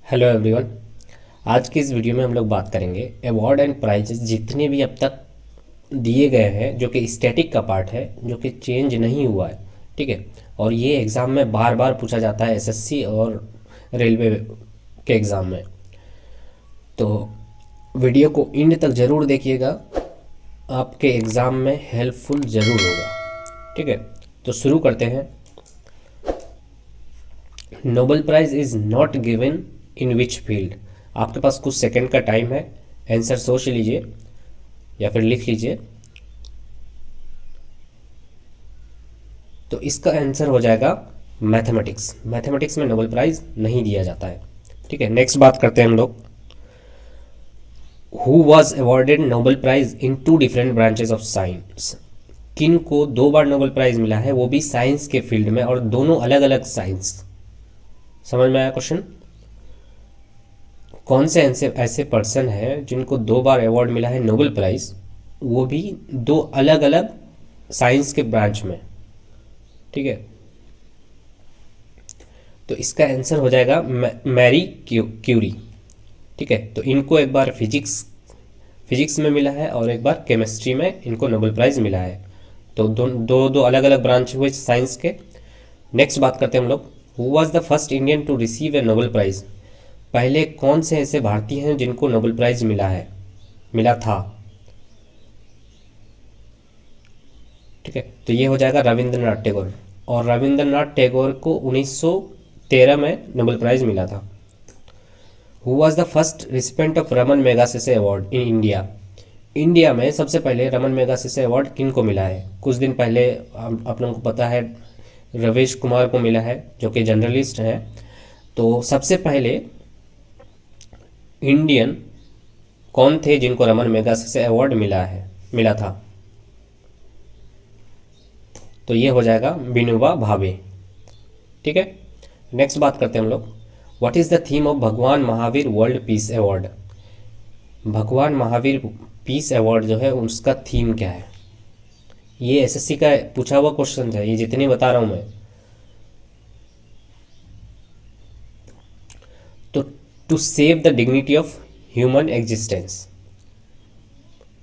Hello everyone. आज की इस वीडियो में हम लोग बात करेंगे अवार्ड एंड प्राइजेस जितने भी अब तक दिए गए हैं, जो कि स्टैटिक का पार्ट है, जो कि चेंज नहीं हुआ है। ठीक है। और ये एग्ज़ाम में बार बार पूछा जाता है, एसएससी और रेलवे के एग्ज़ाम में। तो वीडियो को एंड तक ज़रूर देखिएगा, आपके एग्ज़ाम में हेल्पफुल ज़रूर होगा। ठीक है, तो शुरू करते हैं। Nobel prize is not given in which field. आपके पास कुछ सेकंड का टाइम है, आंसर सोच लीजिए या फिर लिख लीजिए। तो इसका आंसर हो जाएगा मैथमेटिक्स। मैथमेटिक्स में नोबेल प्राइज़ नहीं दिया जाता है। ठीक है, नेक्स्ट बात करते हैं हम लोग। Who was awarded Nobel prize in two different branches of science. किन को दो बार नोबेल प्राइज़ मिला है, वो भी साइंस के फील्ड में, और दोनों अलग अलग साइंस। समझ में आया क्वेश्चन? कौन से ऐसे पर्सन हैं जिनको दो बार अवार्ड मिला है नोबेल प्राइज़, वो भी दो अलग अलग साइंस के ब्रांच में। ठीक है, तो इसका आंसर हो जाएगा मैरी क्यूरी। ठीक है, तो इनको एक बार फिजिक्स में मिला है और एक बार केमिस्ट्री में इनको नोबेल प्राइज़ मिला है। तो दो अलग अलग ब्रांच हुए साइंस के। नेक्स्ट बात करते हैं हम लोग। Who was the first Indian to receive a Nobel prize. पहले कौन से ऐसे भारतीय हैं जिनको नोबेल प्राइज़ मिला था। ठीक है, तो ये हो जाएगा रविंद्रनाथ टैगोर। और रविंद्रनाथ टैगोर को 1913 में नोबेल प्राइज़ मिला था। Who was the first recipient of Raman Magsaysay award in India. India में सबसे पहले रमन मैगसेसे अवार्ड किन को मिला है? कुछ दिन पहले आप लोगों को पता है रवीश कुमार को मिला है, जो कि जर्नलिस्ट हैं। तो सबसे पहले इंडियन कौन थे जिनको रमन मैगसेसे अवार्ड मिला था? तो ये हो जाएगा विनोबा भावे। ठीक है, नेक्स्ट बात करते हैं हम लोग। What is the theme of भगवान महावीर वर्ल्ड पीस अवार्ड। भगवान महावीर पीस अवार्ड जो है उसका थीम क्या है? ये एसएससी का पूछा हुआ क्वेश्चन है, ये जितने बता रहा हूँ मैं। तो to save the dignity of human existence.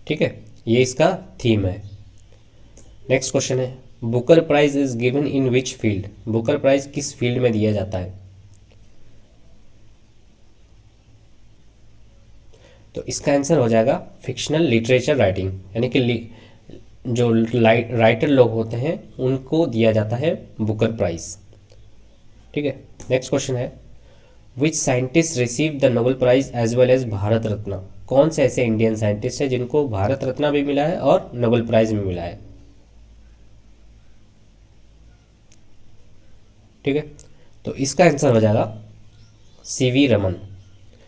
ठीक है, ये इसका थीम है। नेक्स्ट क्वेश्चन है, Booker prize is given in which field. Booker prize किस फील्ड में दिया जाता है? तो इसका आंसर हो जाएगा फिक्शनल लिटरेचर राइटिंग, यानी कि जो राइटर लोग होते हैं उनको दिया जाता है बुकर प्राइज। ठीक है, नेक्स्ट क्वेश्चन है, which scientist receive the Nobel prize as well as Bharat Ratna. कौन से ऐसे इंडियन साइंटिस्ट हैं जिनको भारत रत्न भी मिला है और नोबेल प्राइज भी मिला है? ठीक है, तो इसका आंसर हो जाएगा सीवी रमन।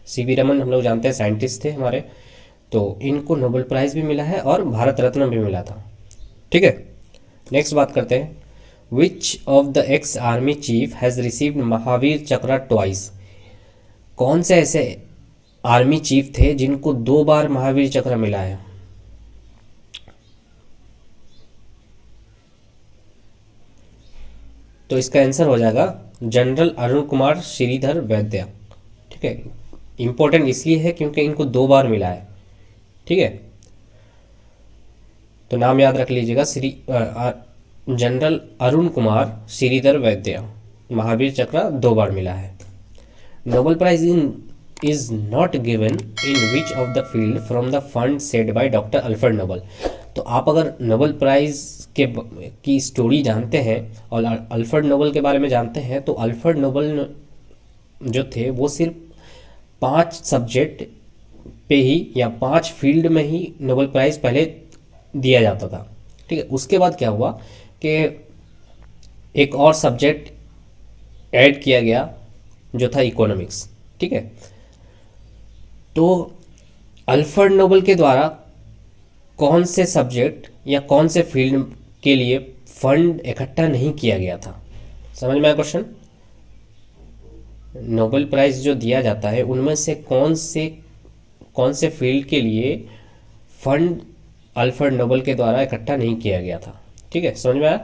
सीवी रमन हम लोग जानते हैं साइंटिस्ट थे हमारे, तो इनको नोबेल प्राइज़ भी मिला है और भारत रत्न भी मिला था। ठीक है, नेक्स्ट बात करते हैं। विच of the ex army chief has received Mahavir चक्र ट्वाइस। कौन से ऐसे आर्मी चीफ थे जिनको दो बार महावीर चक्र मिला है? तो इसका आंसर हो जाएगा जनरल अरुण कुमार श्रीधर वैद्य। ठीक है, इंपॉर्टेंट इसलिए है क्योंकि इनको दो बार मिला है। ठीक है, तो नाम याद रख लीजिएगा, जनरल अरुण कुमार श्रीधर वैद्य। महावीर चक्र दो बार मिला है। Nobel prize is not given in which of the field from the fund set by doctor Alfred Nobel. तो आप अगर नोबेल प्राइज़ की स्टोरी जानते हैं और अल्फ्रेड नोबेल के बारे में जानते हैं, तो अल्फ्रेड नोबेल जो थे वो सिर्फ 5 सब्जेक्ट पे ही या 5 फील्ड में ही नोबेल प्राइज़ पहले दिया जाता था। ठीक है, उसके बाद क्या हुआ कि एक और सब्जेक्ट ऐड किया गया जो था इकोनॉमिक्स। ठीक है, तो अल्फ्रेड नोबेल के द्वारा कौन से सब्जेक्ट या कौन से फील्ड के लिए फंड इकट्ठा नहीं किया गया था? समझ में आया क्वेश्चन? नोबेल प्राइज़ जो दिया जाता है उनमें से कौन से फील्ड के लिए फंड अल्फ्रेड नोबेल के द्वारा इकट्ठा नहीं किया गया था? ठीक है, समझ में आया?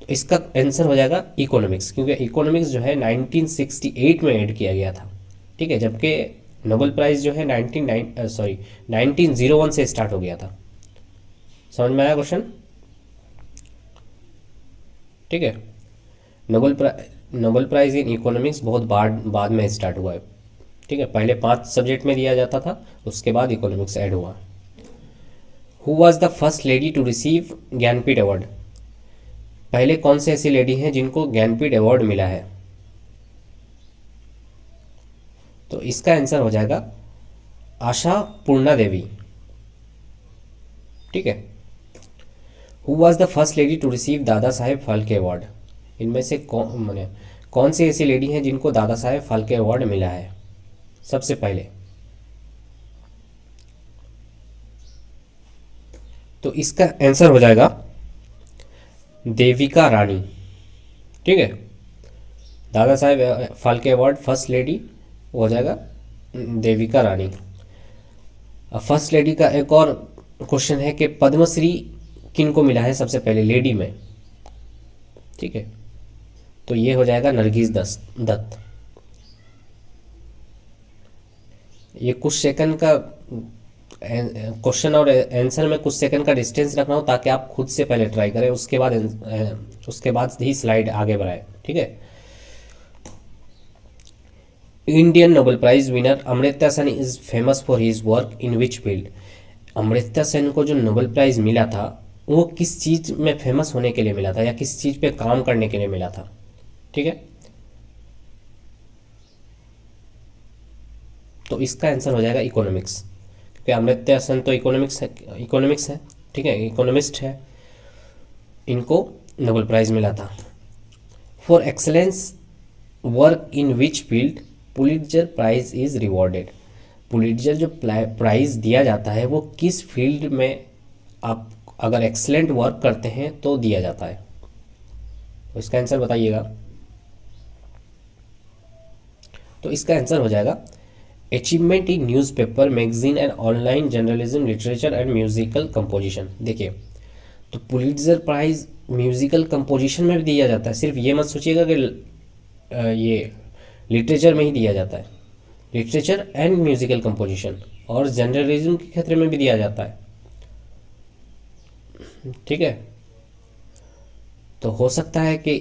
तो इसका आंसर हो जाएगा इकोनॉमिक्स, क्योंकि इकोनॉमिक्स जो है 1968 में ऐड किया गया था। ठीक है, जबकि नोबेल प्राइज़ जो है 1901 से स्टार्ट हो गया था। समझ में आया क्वेश्चन? ठीक है, नोबेल प्राइज़ इन इकोनॉमिक्स बहुत बाद में स्टार्ट हुआ है। ठीक है, पहले 5 सब्जेक्ट में दिया जाता था, उसके बाद इकोनॉमिक्स ऐड हुआ। Who was the first lady to receive Jnanpith award? पहले कौन से ऐसी लेडी हैं जिनको ज्ञानपीठ अवार्ड मिला है? तो इसका आंसर हो जाएगा आशा पूर्णा देवी। ठीक है, who was the first lady to receive Dada Saheb Phalke award? इनमें से कौन सी ऐसी लेडी हैं जिनको दादा साहेब फाल्के अवार्ड मिला है सबसे पहले? तो इसका आंसर हो जाएगा देविका रानी। ठीक है, दादा Saheb Phalke award first lady हो जाएगा देविका रानी। अब फर्स्ट लेडी का एक और क्वेश्चन है कि पद्मश्री किन को मिला है सबसे पहले लेडी में? ठीक है, तो ये हो जाएगा नरगिस दत्त। ये कुछ सेकंड का क्वेश्चन और आंसर में कुछ सेकंड का डिस्टेंस रख रहा हूँ ताकि आप खुद से पहले ट्राई करें, उसके बाद ही स्लाइड आगे बढ़ाए। ठीक है, Indian Nobel prize winner Amartya Sen is famous for his work in which field? Amartya Sen को जो नोबेल प्राइज मिला था वो किस चीज़ में फेमस होने के लिए मिला था या किस चीज़ पे काम करने के लिए मिला था? ठीक है, तो इसका आंसर हो जाएगा इकोनॉमिक्स, क्योंकि अमर्त्य सेन तो इकोनॉमिक्स है। ठीक है, इकोनॉमिस्ट है, इनको नोबेल प्राइज मिला था। For excellence work in which field Pulitzer prize is rewarded? Pulitzer जो प्राइज दिया जाता है वो किस फील्ड में आप अगर एक्सलेंट वर्क करते हैं तो दिया जाता है? तो इसका आंसर बताइएगा। तो इसका आंसर हो जाएगा achievement in newspaper magazine and online journalism literature and musical composition. देखिए, तो पुलिट्जर प्राइज म्यूजिकल कंपोजिशन में भी दिया जाता है, सिर्फ ये मत सोचिएगा कि ये लिटरेचर में ही दिया जाता है। लिटरेचर एंड म्यूजिकल कंपोजिशन और जर्नलिज्म के क्षेत्र में भी दिया जाता है। ठीक है, तो हो सकता है कि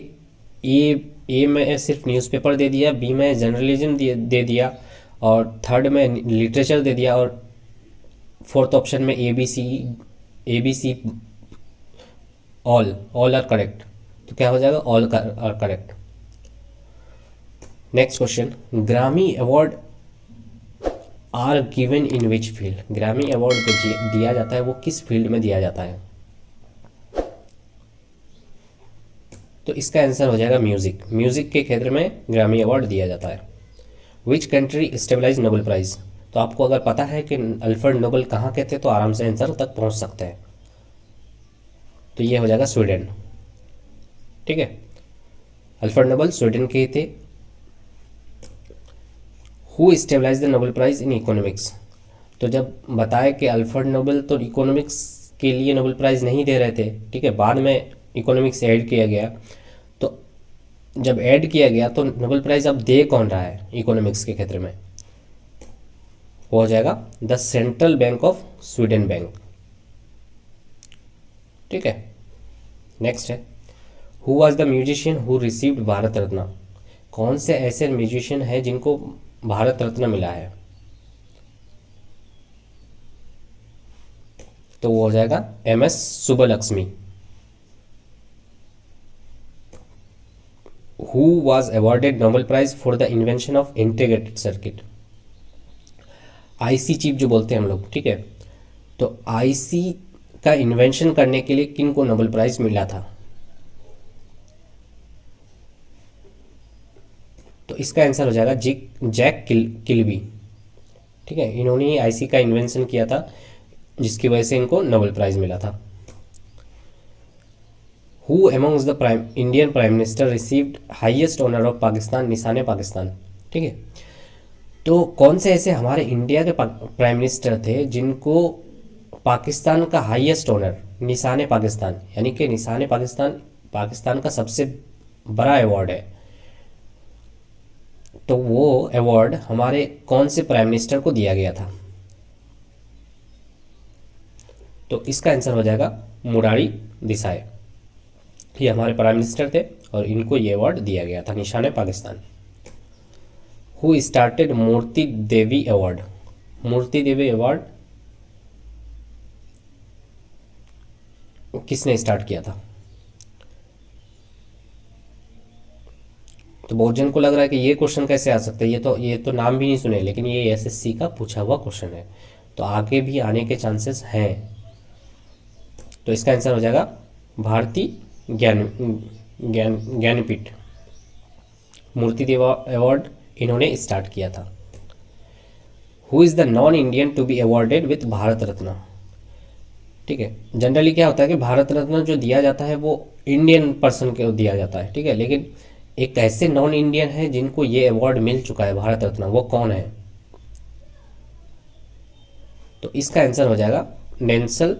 ए में सिर्फ न्यूज़पेपर दे दिया, बी में जर्नलिज्म दे दिया और थर्ड में लिटरेचर दे दिया और फोर्थ ऑप्शन में A B C all are correct. तो क्या हो जाएगा? All are correct. Next question, Grammy award are given in which field? Grammy award जो दिया जाता है वो किस फील्ड में दिया जाता है? तो इसका आंसर हो जाएगा म्यूजिक के क्षेत्र में ग्रामी अवार्ड दिया जाता है। Which country stabilize Nobel prize? तो आपको अगर पता है कि अल्फ्रेड नोबेल कहाँ के थे तो आराम से आंसर तक पहुँच सकते हैं। तो ये हो जाएगा स्वीडन। ठीक है, अल्फ्रेड नोबेल स्वीडन के ही थे। Who stabilize the Nobel prize in economics? तो जब बताया कि अल्फ्रेड नोबेल तो इकोनॉमिक्स के लिए नोबेल प्राइज़ नहीं दे रहे थे, ठीक है, बाद में इकोनॉमिक्स ऐड किया गया, तो जब ऐड किया गया तो नोबेल प्राइज़ अब दे कौन रहा है इकोनॉमिक्स के क्षेत्र में? वो हो जाएगा the central bank of Sweden bank. ठीक है, नेक्स्ट है, who was the musician who received Bharat Ratna? कौन से ऐसे म्यूजिशियन हैं जिनको भारत रत्न मिला है? तो वो हो जाएगा MS Subbulakshmi. Who was awarded Nobel prize for the invention of integrated circuit? IC chip जो बोलते हैं हम लोग, ठीक है, तो IC का इन्वेंशन करने के लिए किन को नोबेल प्राइज मिला था? तो इसका आंसर हो जाएगा जैक किल्बी। ठीक है, इन्होंने ही IC का इन्वेंशन किया था जिसकी वजह से इनको नोबेल प्राइज मिला था। Who amongst the Indian prime minister received highest honour of Pakistan? निशाने पाकिस्तान। ठीक है, तो कौन से ऐसे हमारे इंडिया के प्राइम मिनिस्टर थे जिनको पाकिस्तान का हाईएस्ट ऑनर निशाने पाकिस्तान, यानी कि निशाने पाकिस्तान पाकिस्तान का सबसे बड़ा अवार्ड है, तो वो अवार्ड हमारे कौन से प्राइम मिनिस्टर को दिया गया था? तो इसका आंसर हो जाएगा मुरारी देसाई। ये हमारे प्राइम मिनिस्टर थे और इनको ये अवार्ड दिया गया था, Nishan Pakistan. Who started Murti Devi award? Murti Devi award किसने स्टार्ट किया था? तो बहुत जन को लग रहा है कि ये क्वेश्चन कैसे आ सकता है, ये तो नाम भी नहीं सुने, लेकिन ये एसएससी का पूछा हुआ क्वेश्चन है, तो आगे भी आने के चांसेस हैं। तो इसका आंसर हो जाएगा भारती ज्ञानपीठ। मूर्ति देवा अवार्ड इन्होंने स्टार्ट किया था। Who is the non Indian to be awarded with Bharat Ratna? ठीक है, जनरली क्या होता है कि भारत रत्न जो दिया जाता है वो इंडियन पर्सन को दिया जाता है, ठीक है, लेकिन एक ऐसे नॉन इंडियन है जिनको ये अवार्ड मिल चुका है भारत रत्न, वो कौन है? तो इसका आंसर हो जाएगा नेल्सन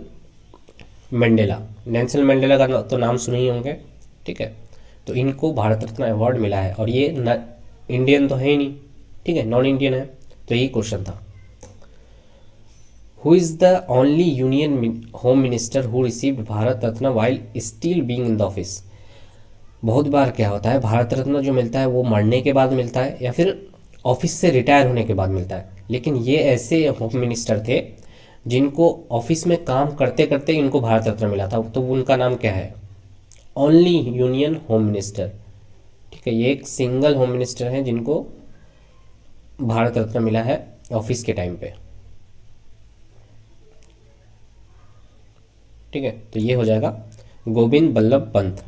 मंडेला। नेल्सन मंडेला का तो नाम सुने ही होंगे, ठीक है। तो इनको भारत रत्न अवार्ड मिला है और ये इंडियन तो है ही नहीं, ठीक है, नॉन इंडियन है। तो यही क्वेश्चन था। Who is the only union home minister who received Bharat Ratna while still being in the office? बहुत बार क्या होता है, भारत रत्न जो मिलता है वो मरने के बाद मिलता है या फिर ऑफिस से रिटायर होने के बाद मिलता है, लेकिन ये ऐसे होम मिनिस्टर थे जिनको ऑफिस में काम करते करते इनको भारत रत्न मिला था। तो उनका नाम क्या है? ओनली यूनियन होम मिनिस्टर, ठीक है, ये एक सिंगल होम मिनिस्टर हैं जिनको भारत रत्न मिला है ऑफिस के टाइम पे, ठीक है। तो ये हो जाएगा गोविंद बल्लभ पंत,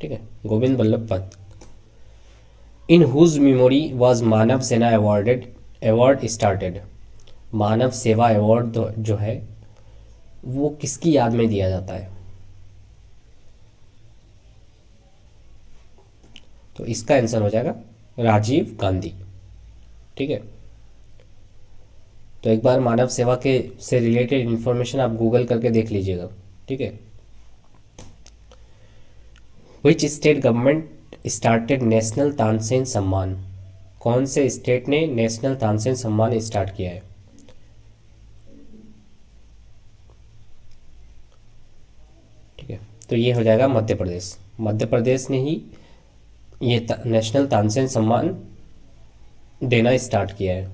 ठीक है, Govind Ballabh Pant. In whose memory was Manav Sena award started? मानव सेवा अवार्ड जो है वो किसकी याद में दिया जाता है? तो इसका आंसर हो जाएगा राजीव गांधी, ठीक है। तो एक बार मानव सेवा के से रिलेटेड इंफॉर्मेशन आप गूगल करके देख लीजिएगा, ठीक है। Which state government started national Tansen सम्मान? कौन से स्टेट ने नेशनल तानसेन सम्मान स्टार्ट किया है? ठीक है, तो ये हो जाएगा मध्य प्रदेश। मध्य प्रदेश ने ही ये नेशनल तानसेन सम्मान देना स्टार्ट किया है।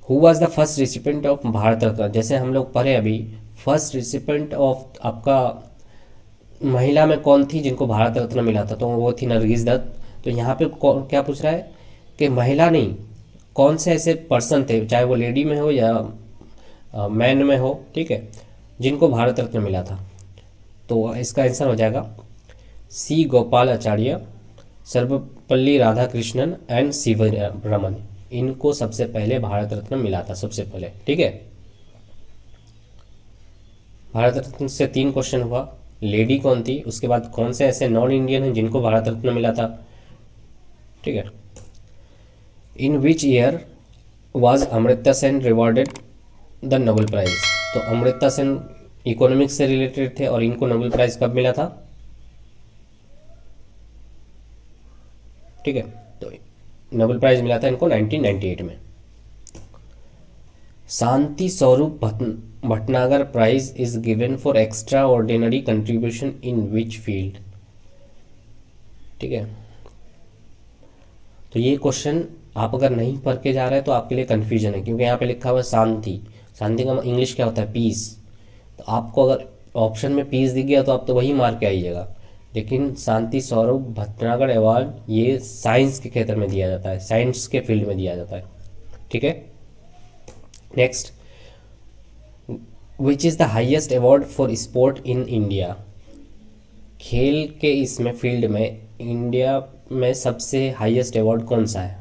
Who was the first recipient of Bharat Ratna? जैसे हम लोग पढ़े अभी, फर्स्ट रिसिपेंट ऑफ आपका महिला में कौन थी जिनको भारत रत्न मिला था? तो वो थी नरगिस दत्त। तो यहाँ पे क्या पूछ रहा है कि महिला नहीं, कौन से ऐसे पर्सन थे, चाहे वो लेडी में हो या मैन में हो, ठीक है, जिनको भारत रत्न मिला था? तो इसका आंसर हो जाएगा सी गोपालाचार्य, सर्वपल्ली राधाकृष्णन एंड सीवी रमन। इनको सबसे पहले भारत रत्न मिला था, सबसे पहले, ठीक है। भारत रत्न से 3 क्वेश्चन हुआ। लेडी कौन थी, उसके बाद कौन से ऐसे नॉन इंडियन हैं जिनको भारत रत्न मिला था, ठीक है। In which year was Amartya Sen rewarded the Nobel prize? तो अमृता सेन इकोनॉमिक्स से रिलेटेड थे और इनको नोबेल प्राइज कब मिला था? ठीक है, तो नोबेल प्राइज मिला था इनको 1998 में। Shanti Swarup Bhatnagar prize is given for extraordinary contribution in which field? ठीक है, तो ये क्वेश्चन आप अगर नहीं पढ़ के जा रहे हैं तो आपके लिए कंफ्यूजन है, क्योंकि यहाँ पे लिखा हुआ है शांति। शांति का इंग्लिश क्या होता है? पीस। तो आपको अगर ऑप्शन में पीस दिख गया तो आप तो वही मार के आइएगा, लेकिन शांति स्वरूप भटनागर अवार्ड ये साइंस के क्षेत्र में दिया जाता है, साइंस के फील्ड में दिया जाता है, ठीक है। Next, which is the highest award for sport in India? खेल के इसमें फील्ड में इंडिया में सबसे हाईएस्ट अवार्ड कौन सा है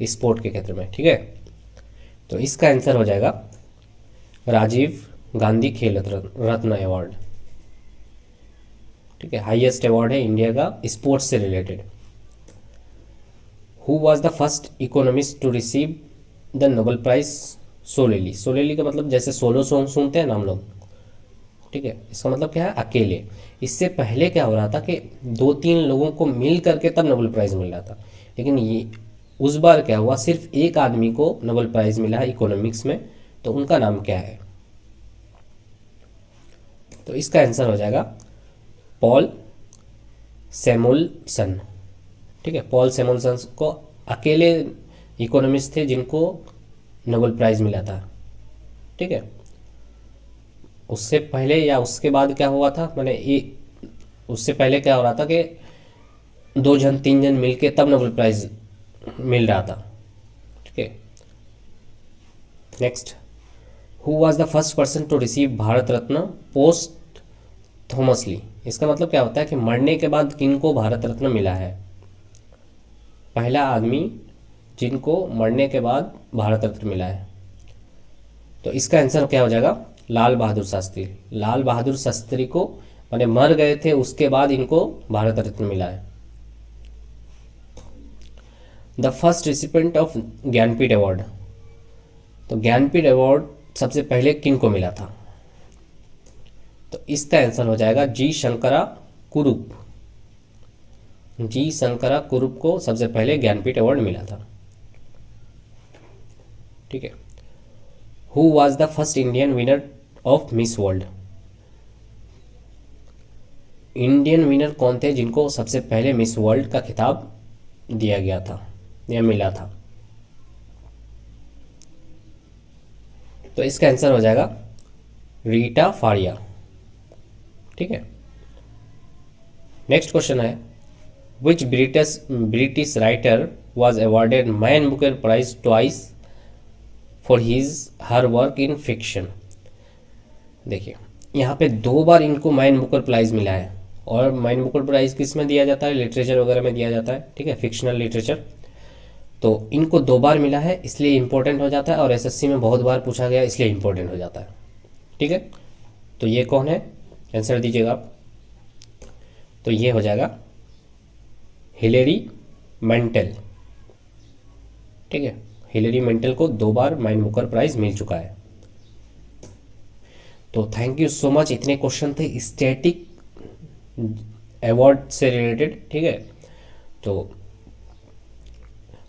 स्पोर्ट के क्षेत्र में, ठीक है। तो इसका आंसर हो जाएगा राजीव गांधी खेल रत्न अवार्ड, ठीक है, हाईएस्ट अवार्ड है इंडिया का स्पोर्ट्स से related. Who was the first economist to receive the Nobel prize solely? Solely का मतलब जैसे सोलो सॉन्ग सुनते हैं ना हम लोग, ठीक है, इसका मतलब क्या है? अकेले। इससे पहले क्या हो रहा था कि 2-3 लोगों को मिल करके तब नोबेल प्राइज मिल रहा था, लेकिन ये उस बार क्या हुआ, सिर्फ एक आदमी को नोबेल प्राइज़ मिला है इकोनॉमिक्स में, तो उनका नाम क्या है? तो इसका आंसर हो जाएगा पॉल सैमुअलसन। ठीक है, पॉल सैमुअलसन को अकेले इकोनॉमिस्ट थे जिनको नोबेल प्राइज़ मिला था। ठीक है, उससे पहले या उसके बाद क्या हुआ था, मैंने ये उससे पहले क्या हो रहा था कि 2 जन 3 जन मिलके तब नोबेल प्राइज़ मिल रहा था। ठीक है, next, who was the first person to receive Bharat Ratna posthumously? इसका मतलब क्या होता है कि मरने के बाद किनको भारत रत्न मिला है? पहला आदमी जिनको मरने के बाद भारत रत्न मिला है, तो इसका आंसर क्या हो जाएगा? लाल बहादुर शास्त्री। लाल बहादुर शास्त्री को माने मर गए थे, उसके बाद इनको भारत रत्न मिला है। The first recipient of Jnanpith award, तो ज्ञानपीठ अवार्ड सबसे पहले किन को मिला था? तो इसका आंसर हो जाएगा जी शंकरा कुरुप। जी शंकरा कुरुप को सबसे पहले ज्ञानपीठ अवार्ड मिला था। ठीक है, who was the first Indian winner of miss world? Indian winner कौन थे जिनको सबसे पहले मिस वर्ल्ड का खिताब दिया गया था या मिला था? तो इसका आंसर हो जाएगा रीटा फारिया। ठीक है, नेक्स्ट क्वेश्चन है, which British writer was awarded man Booker prize twice for her work in fiction? देखिए, यहाँ पे 2 बार इनको मैन बुकर प्राइज़ मिला है, और मैन बुकर प्राइज़ किस में दिया जाता है? लिटरेचर वगैरह में दिया जाता है। ठीक है, फिक्शनल लिटरेचर। तो इनको 2 बार मिला है, इसलिए इम्पोर्टेंट हो जाता है, और एसएससी में बहुत बार पूछा गया इसलिए इम्पोर्टेंट हो जाता है। ठीक है, तो ये कौन है? आंसर दीजिएगा आप। तो ये हो जाएगा हिलेरी मेंटल। ठीक है, हिलेरी मेंटल को 2 बार मैन बुकर प्राइज़ मिल चुका है। तो थैंक यू सो मच। इतने क्वेश्चन थे स्टैटिक अवार्ड से रिलेटेड। ठीक है, तो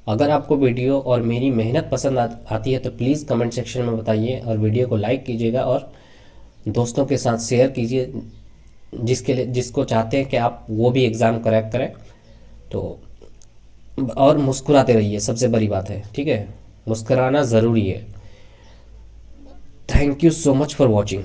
अगर आपको वीडियो और मेरी मेहनत पसंद आती है तो प्लीज़ कमेंट सेक्शन में बताइए, और वीडियो को लाइक कीजिएगा और दोस्तों के साथ शेयर कीजिए, जिसको चाहते हैं कि आप वो भी एग्ज़ाम क्रैक करें। तो और मुस्कुराते रहिए, सबसे बड़ी बात है। ठीक है, मुस्कुराना ज़रूरी है। Thank you so much for watching.